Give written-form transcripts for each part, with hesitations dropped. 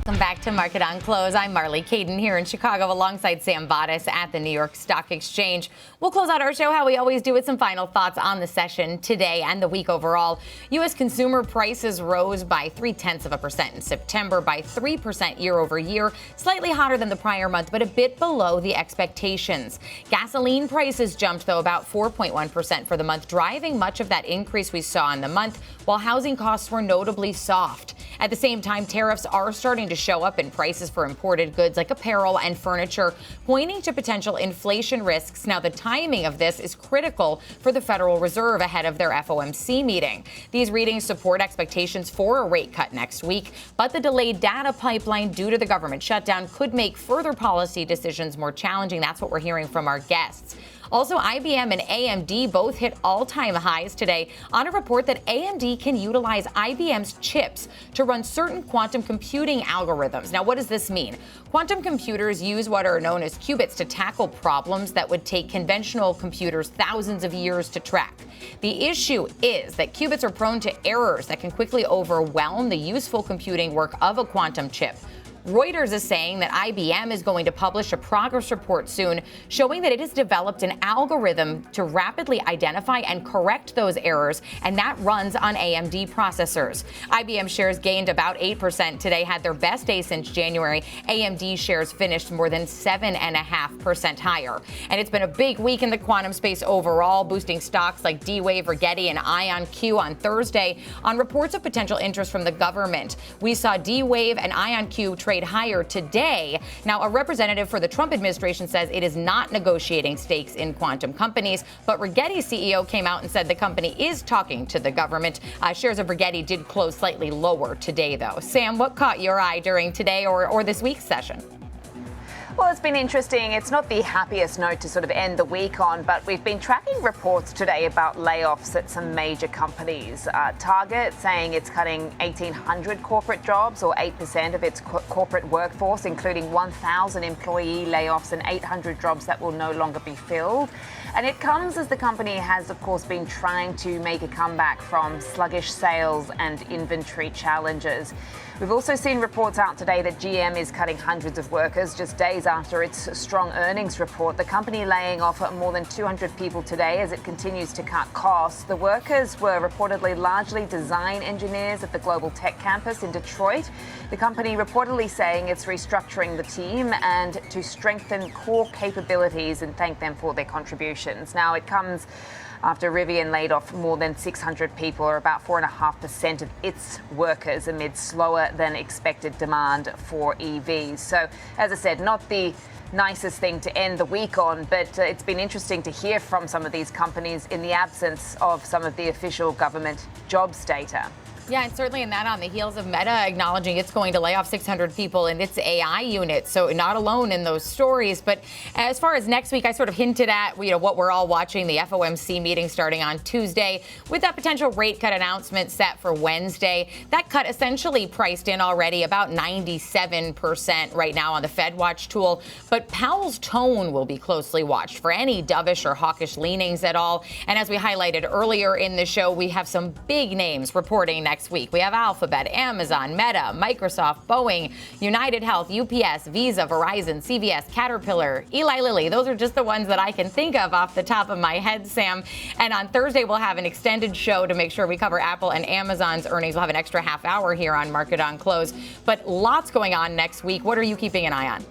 Welcome back to Market on Close. I'm Marley, Kayden here in Chicago alongside Sam Vadas at the New York Stock Exchange. We'll close out our show how we always do with some final thoughts on the session today and the week overall. U.S. consumer prices rose by 0.3% in September, by 3% year over year, slightly hotter than the prior month, but a bit below the expectations. Gasoline prices jumped, though, about 4.1% for the month, driving much of that increase we saw in the month, while housing costs were notably soft. At the same time, tariffs are starting to show up in prices for imported goods like apparel and furniture, pointing to potential inflation risks. Now, the timing of this is critical for the Federal Reserve ahead of their FOMC meeting. These readings support expectations for a rate cut next week, but the delayed data pipeline due to the government shutdown could make further policy decisions more challenging. That's what we're hearing from our guests. Also, IBM and AMD both hit all-time highs today on a report that AMD can utilize IBM's chips to run certain quantum computing algorithms. Now, what does this mean? Quantum computers use what are known as qubits to tackle problems that would take conventional computers thousands of years to track. The issue is that qubits are prone to errors that can quickly overwhelm the useful computing work of a quantum chip. Reuters is saying that IBM is going to publish a progress report soon showing that it has developed an algorithm to rapidly identify and correct those errors, and that runs on AMD processors. IBM shares gained about 8% today, had their best day since January. AMD shares finished more than 7.5% higher. And it's been a big week in the quantum space overall, boosting stocks like D-Wave, Rigetti, and IonQ on Thursday on reports of potential interest from the government. We saw D-Wave and IonQ trade higher today. Now, a representative for the Trump administration says it is not negotiating stakes in quantum companies, but Rigetti's CEO came out and said the company is talking to the government. Shares of Rigetti did close slightly lower today, though. Sam, what caught your eye during today or this week's session? Well, it's been interesting. It's not the happiest note to sort of end the week on, but we've been tracking reports today about layoffs at some major companies. Target saying it's cutting 1,800 corporate jobs, or 8% of its corporate workforce, including 1,000 employee layoffs and 800 jobs that will no longer be filled. And it comes as the company has, of course, been trying to make a comeback from sluggish sales and inventory challenges. We've also seen reports out today that GM is cutting hundreds of workers just days after its strong earnings report. The company laying off more than 200 people today as it continues to cut costs. The workers were reportedly largely design engineers at the global tech campus in Detroit. The company reportedly saying it's restructuring the team and to strengthen core capabilities and thank them for their contributions. Now, it comes after Rivian laid off more than 600 people, or about 4.5% of its workers, amid slower than expected demand for EVs. So, as I said, not the nicest thing to end the week on, but it's been interesting to hear from some of these companies in the absence of some of the official government jobs data. Yeah, and certainly in that on the heels of Meta acknowledging it's going to lay off 600 people in its AI unit. So not alone in those stories. But as far as next week, I sort of hinted at, what we're all watching, the FOMC meeting starting on Tuesday with that potential rate cut announcement set for Wednesday. That cut essentially priced in already about 97% right now on the FedWatch tool. But Powell's tone will be closely watched for any dovish or hawkish leanings at all. And as we highlighted earlier in the show, we have some big names reporting next week. We have Alphabet, Amazon, Meta, Microsoft, Boeing, United Health, UPS, Visa, Verizon, CVS, Caterpillar, Eli Lilly. Those are just the ones that I can think of off the top of my head, Sam. And on Thursday, we'll have an extended show to make sure we cover Apple and Amazon's earnings. We'll have an extra half hour here on Market on Close. But lots going on next week. What are you keeping an eye on?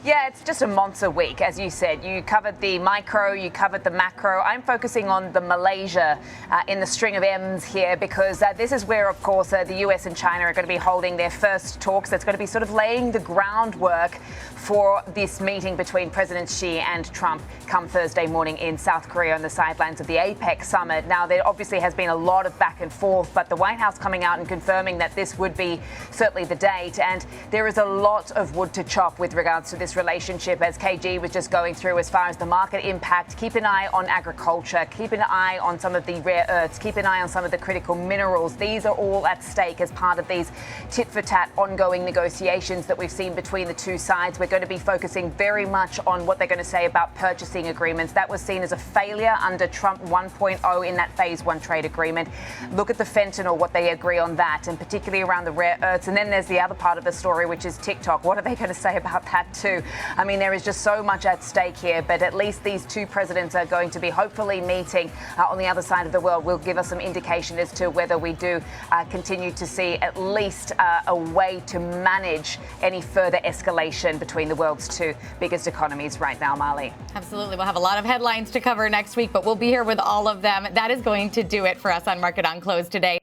Yeah, it's just a monster week, as you said. You covered the micro, you covered the macro. I'm focusing on the Malaysia in the string of M's here because this is where, of course, the US and China are going to be holding their first talks. That's going to be sort of laying the groundwork for this meeting between President Xi and Trump come Thursday morning in South Korea on the sidelines of the APEC summit. Now, there obviously has been a lot of back and forth, but the White House coming out and confirming that this would be certainly the date. And there is a lot of wood to chop with regards to this business relationship, as KG was just going through as far as the market impact. Keep an eye on agriculture, keep an eye on some of the rare earths, keep an eye on some of the critical minerals. These are all at stake as part of these tit-for-tat ongoing negotiations that we've seen between the two sides. We're going to be focusing very much on what they're going to say about purchasing agreements. That was seen as a failure under Trump 1.0 in that phase one trade agreement. Look at the fentanyl, what they agree on that, and particularly around the rare earths. And then there's the other part of the story, which is TikTok. What are they going to say about that too? I mean, there is just so much at stake here, but at least these two presidents are going to be hopefully meeting on the other side of the world. Will give us some indication as to whether we do continue to see at least a way to manage any further escalation between the world's two biggest economies right now, Marley. Absolutely. We'll have a lot of headlines to cover next week, but we'll be here with all of them. That is going to do it for us on Market on Close today.